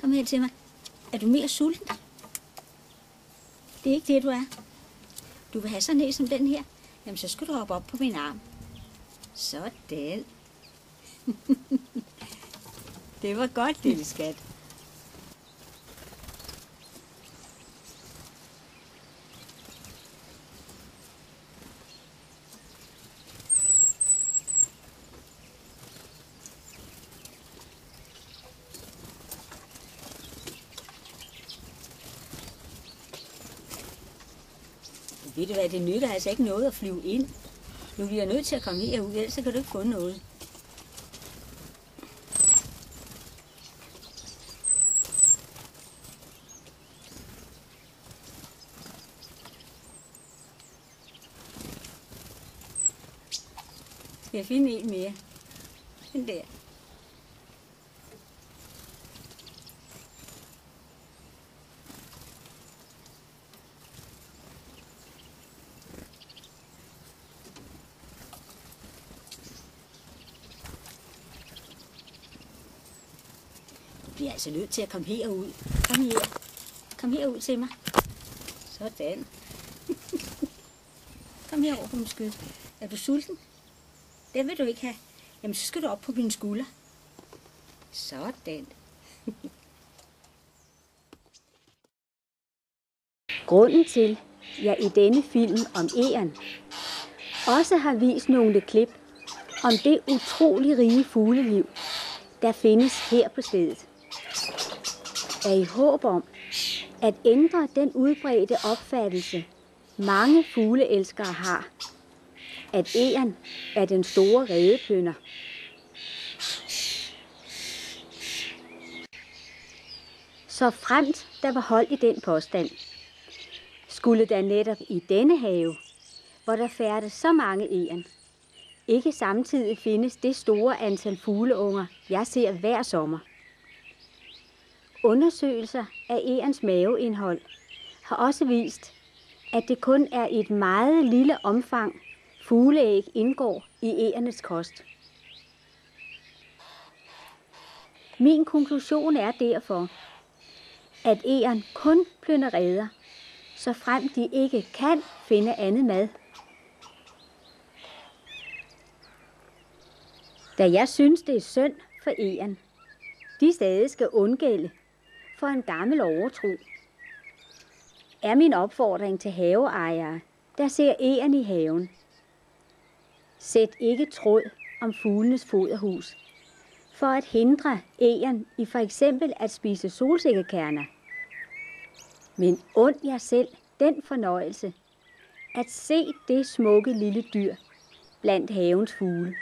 Kom her til mig. Er du mere sulten? Det er ikke det, du er. Du vil have sådan en som den her. Jamen, så skal du hoppe op på min arm. Sådan. Det var godt, lille skat. Ved du hvad, det nytter altså ikke noget at flyve ind. Nu bliver jeg nødt til at komme herud, ellers så kan du ikke få noget. Skal jeg finde en mere? Den der. Du bliver altså nødt til at komme herud. Kom her. Kom herud til mig. Sådan. Kom herover på min skød. Er du sulten? Det vil du ikke have. Jamen, så skal du op på mine skulder. Sådan. Grunden til, at jeg i denne film om egern også har vist nogle klip om det utrolig rige fugleliv, der findes her på stedet, er i håb om at ændre den udbredte opfattelse, mange fugleelskere har, at egern er den store redeplynder. Så fremt der var hold i den påstand, skulle der netop i denne have, hvor der færdes så mange egern, ikke samtidig findes det store antal fugleunger, jeg ser hver sommer. Undersøgelser af egerns maveindhold har også vist, at det kun er i et meget lille omfang, fugleæg indgår i egernes kost. Min konklusion er derfor, at egern kun plynder reder, så frem de ikke kan finde andet mad. Da jeg synes, det er synd for egern, de stadig skal undgælde for en gammel overtro, er min opfordring til haveejere, der ser egern i haven. Sæt ikke tråd om fuglenes foderhus, for at hindre egern i for eksempel at spise solsikkekerner. Men und jer selv den fornøjelse at se det smukke lille dyr blandt havens fugle.